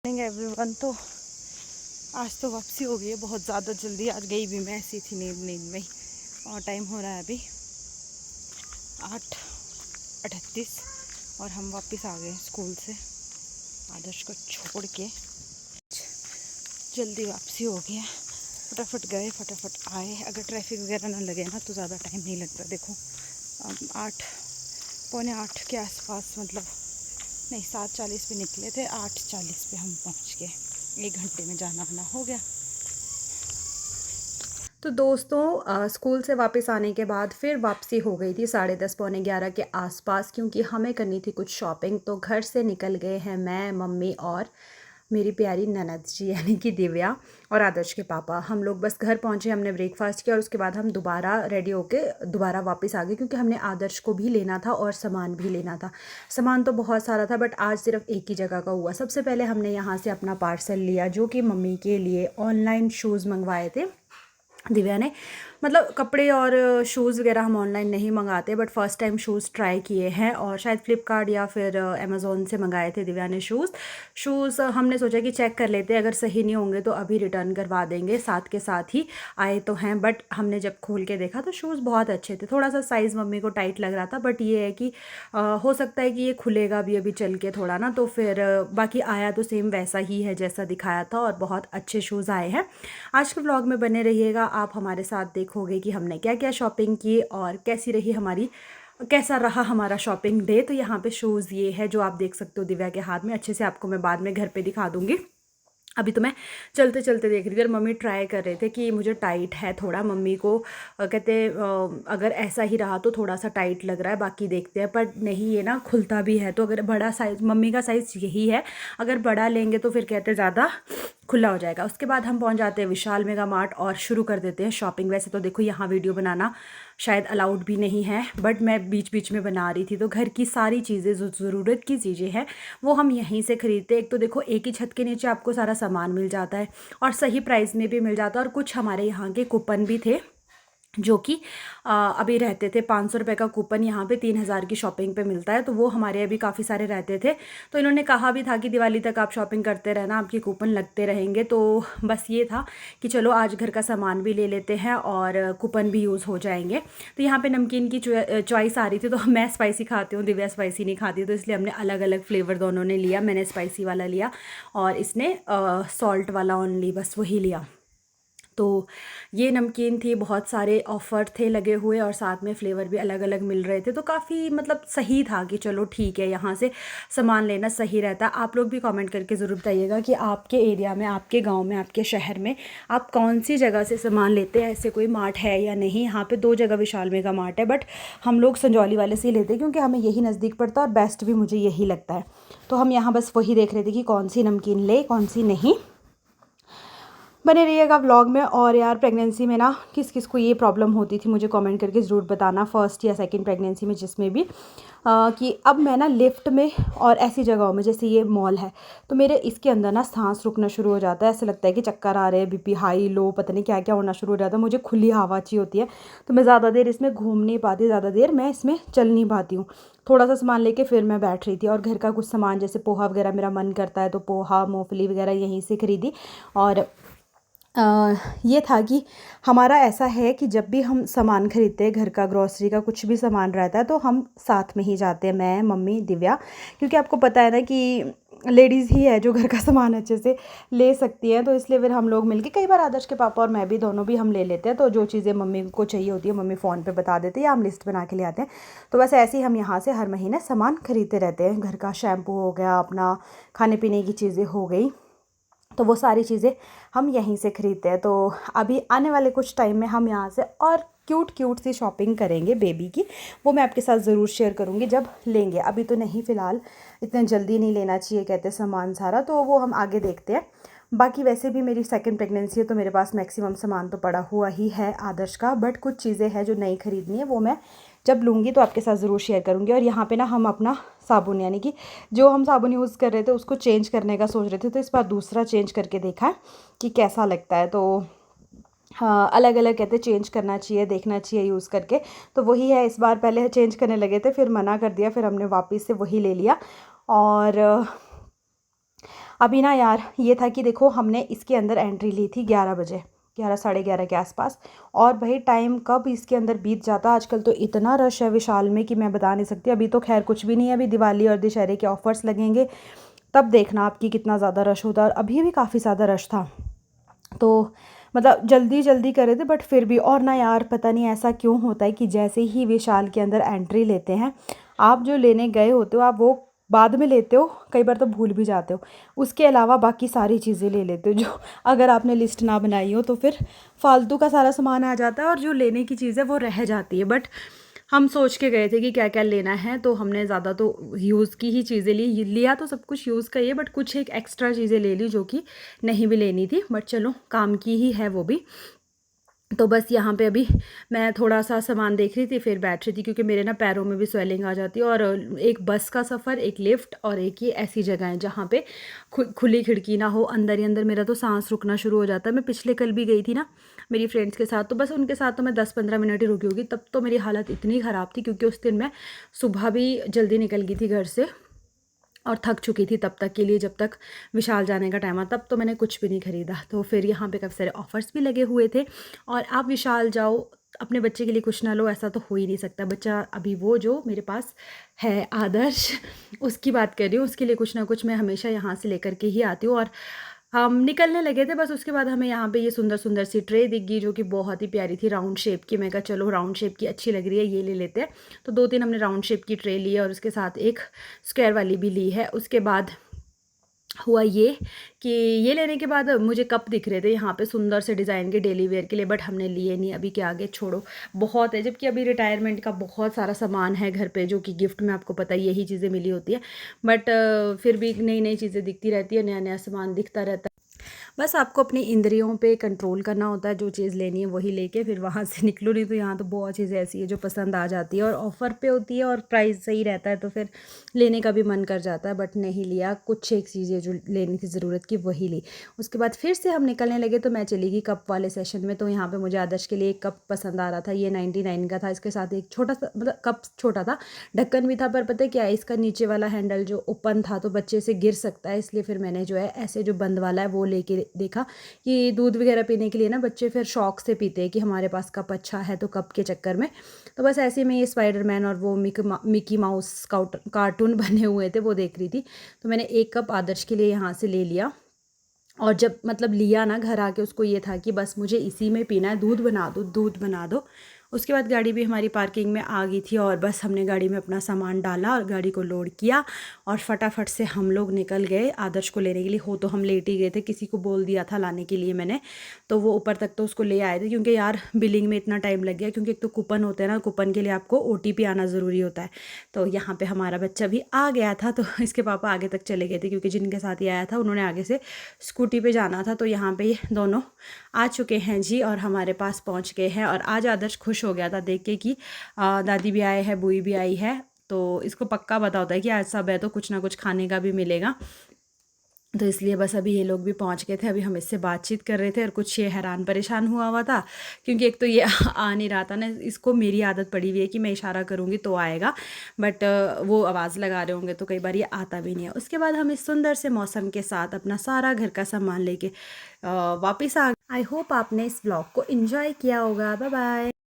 Everyone, तो आज तो वापसी हो गई है बहुत ज़्यादा जल्दी। आज गई भी मैं ऐसी थी नींद में ही। और टाइम हो रहा है अभी 8:38 और हम वापस आ गए स्कूल से आदर्श को छोड़ के। जल्दी वापसी हो गई है, फटाफट गए फटाफट आए। अगर ट्रैफिक वगैरह ना लगे ना तो ज़्यादा टाइम नहीं लगता। देखो 8 पौने 8 के आसपास, मतलब नहीं 7:40 पे निकले थे, 8:40 पे हम पहुंच गए। 1 घंटे में जाना आना हो गया। तो दोस्तों स्कूल से वापस आने के बाद फिर वापसी हो गई थी 10:30 पौने 11 के आसपास, क्योंकि हमें करनी थी कुछ शॉपिंग। तो घर से निकल गए हैं मैं, मम्मी और मेरी प्यारी ननद जी यानी कि दिव्या और आदर्श के पापा। हम लोग बस घर पहुंचे, हमने ब्रेकफास्ट किया और उसके बाद हम दोबारा रेडी होके दोबारा वापस आ गए, क्योंकि हमने आदर्श को भी लेना था और सामान भी लेना था। सामान तो बहुत सारा था बट आज सिर्फ एक ही जगह का हुआ। सबसे पहले हमने यहाँ से अपना पार्सल लिया, जो कि मम्मी के लिए ऑनलाइन शूज़ मंगवाए थे दिव्या ने। मतलब कपड़े और शूज़ वगैरह हम ऑनलाइन नहीं मंगाते, but first time shoes try किए हैं और शायद फ़्लिपकार्ट या फिर अमेज़ोन से मंगाए थे दिव्या ने शूज़। हमने सोचा कि चेक कर लेते हैं, अगर सही नहीं होंगे तो अभी रिटर्न करवा देंगे। साथ के साथ ही आए तो हैं, बट हमने जब खोल के देखा तो शूज़ बहुत अच्छे थे। थोड़ा सा साइज़ मम्मी को टाइट लग रहा था, बट ये है कि हो सकता है कि ये खुलेगा भी अभी चल के थोड़ा ना, तो फिर बाकी आया तो सेम वैसा ही है जैसा दिखाया था और बहुत अच्छे शूज़ आए हैं। आज के व्लॉग में बने रहिएगा, आप हमारे साथ देखोगे कि हमने क्या क्या शॉपिंग की और कैसा रहा हमारा शॉपिंग डे। तो यहाँ पे शूज़ ये है जो आप देख सकते हो दिव्या के हाथ में। अच्छे से आपको मैं बाद में घर पे दिखा दूँगी। अभी तो मैं चलते चलते देख रही थी और मम्मी ट्राई कर रहे थे कि मुझे टाइट है थोड़ा। मम्मी को कहते अगर ऐसा ही रहा तो थोड़ा सा टाइट लग रहा है, बाकी देखते हैं। पर नहीं, ये ना खुलता भी है। तो अगर बड़ा साइज़, मम्मी का साइज़ यही है, अगर बड़ा लेंगे तो फिर कहते ज़्यादा खुला हो जाएगा। उसके बाद हम पहुंच जाते हैं विशाल मेगा मार्ट और शुरू कर देते हैं शॉपिंग। वैसे तो देखो यहाँ वीडियो बनाना शायद अलाउड भी नहीं है, बट मैं बीच बीच में बना रही थी। तो घर की सारी चीज़ें जो ज़रूरत की चीज़ें हैं वो हम यहीं से खरीदते हैं। एक तो देखो एक ही छत के नीचे आपको सारा सामान मिल जाता है और सही प्राइस में भी मिल जाता है। और कुछ हमारे यहाँ के कूपन भी थे जो कि अभी रहते थे। 500 रुपये का कूपन यहाँ पे 3000 की शॉपिंग पे मिलता है, तो वो हमारे अभी काफ़ी सारे रहते थे। तो इन्होंने कहा भी था कि दिवाली तक आप शॉपिंग करते रहना, आपके कूपन लगते रहेंगे। तो बस ये था कि चलो आज घर का सामान भी ले लेते हैं और कूपन भी यूज़ हो जाएंगे। तो यहाँ पे नमकीन की चॉइस आ रही थी, तो मैं स्पाइसी खाती हूँ, दिव्या स्पाइसी नहीं खाती, तो इसलिए हमने अलग अलग फ्लेवर दोनों ने लिया। मैंने स्पाइसी वाला लिया और इसने सॉल्ट वाला ओनली बस वही लिया। तो ये नमकीन थी, बहुत सारे ऑफ़र थे लगे हुए और साथ में फ़्लेवर भी अलग अलग मिल रहे थे। तो काफ़ी मतलब सही था कि चलो ठीक है, यहाँ से सामान लेना सही रहता है। आप लोग भी कमेंट करके ज़रूर बताइएगा कि आपके एरिया में, आपके गांव में, आपके शहर में आप कौन सी जगह से सामान लेते हैं। ऐसे कोई मार्ट है या नहीं। यहाँ पे 2 जगह विशाल मेगा मार्ट है, बट हम लोग संजौली वाले से ही लेते हैं क्योंकि हमें यही नज़दीक पड़ता है और बेस्ट भी मुझे यही लगता है। तो हम यहाँ बस वही देख रहे थे कि कौन सी नमकीन ले कौन सी नहीं। बने रहिएगा व्लॉग में। और यार प्रेगनेंसी में ना किस किस को ये प्रॉब्लम होती थी मुझे कमेंट करके ज़रूर बताना, फर्स्ट या सेकंड प्रेगनेंसी में जिसमें भी, कि अब मैं ना लिफ्ट में और ऐसी जगहों में, जैसे ये मॉल है, तो मेरे इसके अंदर ना सांस रुकना शुरू हो जाता है। ऐसा लगता है कि चक्कर आ रहे हैं, बीपी हाई लो, पता नहीं क्या क्या होना शुरू हो जाता है। मुझे खुली हवा अच्छी होती है, तो मैं ज़्यादा देर इसमें घूम नहीं पाती, ज़्यादा देर मैं इसमें चल नहीं पाती हूँ। थोड़ा सा सामान लेके फिर मैं बैठ रही थी और घर का कुछ सामान जैसे पोहा वगैरह मेरा मन करता है तो पोहा मूंगफली वगैरह यहीं से खरीदी। और ये था कि हमारा ऐसा है कि जब भी हम सामान खरीदते हैं, घर का ग्रॉसरी का कुछ भी सामान रहता है, तो हम साथ में ही जाते हैं, मैं, मम्मी, दिव्या। क्योंकि आपको पता है ना कि लेडीज़ ही है जो घर का सामान अच्छे से ले सकती हैं, तो इसलिए फिर हम लोग मिलके, कई बार आदर्श के पापा और मैं भी दोनों भी हम ले लेते हैं। तो जो चीज़ें मम्मी को चाहिए होती है मम्मी फ़ोन पे बता देती है या हम लिस्ट बना के ले आते हैं। तो बस ऐसे ही हम यहाँ से हर महीने सामान खरीदते रहते हैं। घर का शैम्पू हो गया, अपना खाने पीने की चीज़ें हो गई, तो वो सारी चीज़ें हम यहीं से खरीदते हैं। तो अभी आने वाले कुछ टाइम में हम यहाँ से और क्यूट सी शॉपिंग करेंगे बेबी की, वो मैं आपके साथ ज़रूर शेयर करूँगी जब लेंगे। अभी तो नहीं, फ़िलहाल इतना जल्दी नहीं लेना चाहिए कहते सामान सारा, तो वो हम आगे देखते हैं। बाकी वैसे भी मेरी सेकंड प्रेगनेंसी है तो मेरे पास मैक्सिमम सामान तो पड़ा हुआ ही है आदर्श का, बट कुछ चीज़ें हैं जो नई खरीदनी है, वो मैं जब लूँगी तो आपके साथ ज़रूर शेयर करूँगी। और यहाँ पे ना हम अपना साबुन, यानी कि जो हम साबुन यूज़ कर रहे थे उसको चेंज करने का सोच रहे थे, तो इस बार दूसरा चेंज करके देखा कि कैसा लगता है। तो हाँ, अलग अलग कहते चेंज करना चाहिए, देखना चाहिए यूज़ करके। तो वही है, इस बार पहले चेंज करने लगे थे, फिर मना कर दिया, फिर हमने वापस से वही ले लिया। और अभी ना यार ये था कि देखो हमने इसके अंदर एंट्री ली थी 11 बजे, 11 साढ़े 11 के आसपास। और भाई टाइम कब इसके अंदर बीत जाता। आजकल तो इतना रश है विशाल में कि मैं बता नहीं सकती। अभी तो खैर कुछ भी नहीं है, अभी दिवाली और दशहरे के ऑफर्स लगेंगे, तब देखना आपकी कितना ज़्यादा रश होता है। और अभी भी काफ़ी ज़्यादा रश था, तो मतलब जल्दी जल्दी करे थे बट फिर भी। और ना यार पता नहीं ऐसा क्यों होता है कि जैसे ही विशाल के अंदर एंट्री लेते हैं, आप जो लेने गए होते हो आप वो बाद में लेते हो, कई बार तो भूल भी जाते हो। उसके अलावा बाकी सारी चीज़ें ले लेते हो जो अगर आपने लिस्ट ना बनाई हो तो फिर फालतू का सारा सामान आ जाता है और जो लेने की चीज़ है वो रह जाती है। बट हम सोच के गए थे कि क्या क्या लेना है, तो हमने ज़्यादा तो यूज़ की ही चीज़ें ली। लिया तो सब कुछ यूज़ का ही है बट कुछ एक एक्स्ट्रा चीज़ें ले ली जो कि नहीं भी लेनी थी, बट चलो काम की ही है वो भी। तो बस यहाँ पे अभी मैं थोड़ा सा सामान देख रही थी, फिर बैठ रही थी, क्योंकि मेरे ना पैरों में भी स्वेलिंग आ जाती है। और एक बस का सफ़र, एक लिफ्ट और एक ये ऐसी जगह है जहाँ पे खुली खिड़की ना हो, अंदर ही अंदर मेरा तो सांस रुकना शुरू हो जाता है। मैं पिछले कल भी गई थी ना मेरी फ्रेंड्स के साथ, तो बस उनके साथ तो मैं 10-15 मिनट ही रुकी होगी, तब तो मेरी हालत इतनी ख़राब थी क्योंकि उस दिन मैं सुबह भी जल्दी निकल गई थी घर से और थक चुकी थी तब तक के लिए। जब तक विशाल जाने का टाइम आया तब तो मैंने कुछ भी नहीं ख़रीदा। तो फिर यहाँ पे काफ़ी सारे ऑफ़र्स भी लगे हुए थे। और आप विशाल जाओ अपने बच्चे के लिए कुछ ना लो, ऐसा तो हो ही नहीं सकता। बच्चा अभी वो जो मेरे पास है आदर्श, उसकी बात कर रही हूँ, उसके लिए कुछ ना कुछ मैं हमेशा यहाँ से लेकर के ही आती हूँ। और हम निकलने लगे थे, बस उसके बाद हमें यहाँ पे ये सुंदर सुंदर सी ट्रे दिख गई जो कि बहुत ही प्यारी थी, राउंड शेप की। मैं कहा चलो राउंड शेप की अच्छी लग रही है, ये ले लेते हैं। तो 2-3 हमने राउंड शेप की ट्रे ली है और उसके साथ एक स्क्वायर वाली भी ली है। उसके बाद हुआ ये कि ये लेने के बाद मुझे कप दिख रहे थे यहाँ पे सुंदर से डिज़ाइन के डेली वेयर के लिए, बट हमने लिए नहीं। अभी के आगे छोड़ो, बहुत है, जबकि अभी रिटायरमेंट का बहुत सारा सामान है घर पे जो कि गिफ्ट में आपको पता है यही चीज़ें मिली होती है। बट फिर भी नई नई चीज़ें दिखती रहती है, नया नया सामान दिखता रहता है। बस आपको अपनी इंद्रियों पे कंट्रोल करना होता है, जो चीज़ लेनी है वही लेके फिर वहाँ से निकलो। नहीं तो यहाँ तो बहुत चीज़ें ऐसी है जो पसंद आ जाती है और ऑफ़र पे होती है और प्राइस सही रहता है, तो फिर लेने का भी मन कर जाता है। बट नहीं लिया, कुछ एक चीज़ें जो लेनी थी ज़रूरत की वही ली। उसके बाद फिर से हम निकलने लगे तो मैं चली गई कप वाले सेशन में। तो यहाँ पर मुझे आदर्श के लिए एक कप पसंद आ रहा था, ये 99 का था। इसके साथ एक छोटा सा, मतलब कप छोटा था, ढक्कन भी था, पर पता है क्या है, इसका नीचे वाला हैंडल जो ओपन था तो बच्चे से गिर सकता है, इसलिए फिर मैंने जो है ऐसे जो बंद वाला है वो लेके देखा कि दूध वगैरह पीने के लिए ना बच्चे फिर शौक से पीते हैं कि हमारे पास कप अच्छा है, तो कप के चक्कर में। तो बस ऐसे में ये स्पाइडरमैन और वो मिकी माउस कार्टून बने हुए थे वो देख रही थी। तो मैंने एक कप आदर्श के लिए यहाँ से ले लिया। और जब मतलब लिया ना घर आके, उसको ये था कि बस मुझे इसी में पीना है, दूध बना दो दूध बना दो। उसके बाद गाड़ी भी हमारी पार्किंग में आ गई थी और बस हमने गाड़ी में अपना सामान डाला और गाड़ी को लोड किया और फटाफट से हम लोग निकल गए आदर्श को लेने के लिए। हो तो हम लेट ही गए थे, किसी को बोल दिया था लाने के लिए मैंने, तो वो ऊपर तक तो उसको ले आए थे। क्योंकि यार बिलिंग में इतना टाइम लग गया, क्योंकि एक तो कूपन होते हैं ना, कूपन के लिए आपको OTP आना ज़रूरी होता है। तो यहाँ पे हमारा बच्चा भी आ गया था, तो इसके पापा आगे तक चले गए थे क्योंकि जिनके साथ ये आया था उन्होंने आगे से स्कूटी पे जाना था। तो यहाँ पे ये दोनों आ चुके हैं जी और हमारे पास पहुँच गए हैं। और आज आदर्श खुश हो गया था देख के कि दादी भी आए हैं, बुई भी आई है, तो इसको पक्का पता होता है कि आज सब है तो कुछ ना कुछ खाने का भी मिलेगा। तो इसलिए बस अभी ये लोग भी पहुंच गए थे, अभी हम इससे बातचीत कर रहे थे और कुछ ये हैरान परेशान हुआ था क्योंकि एक तो ये आ नहीं रहा था ना, इसको मेरी आदत पड़ी हुई है कि मैं इशारा करूँगी तो आएगा, बट वो आवाज़ लगा रहे होंगे तो कई बार ये आता भी नहीं है। उसके बाद हम इस सुंदर से मौसम के साथ अपना सारा घर का सामान लेके वापस आ गए। आई होप आपने इस ब्लॉग को इन्जॉय किया होगा। Bye bye.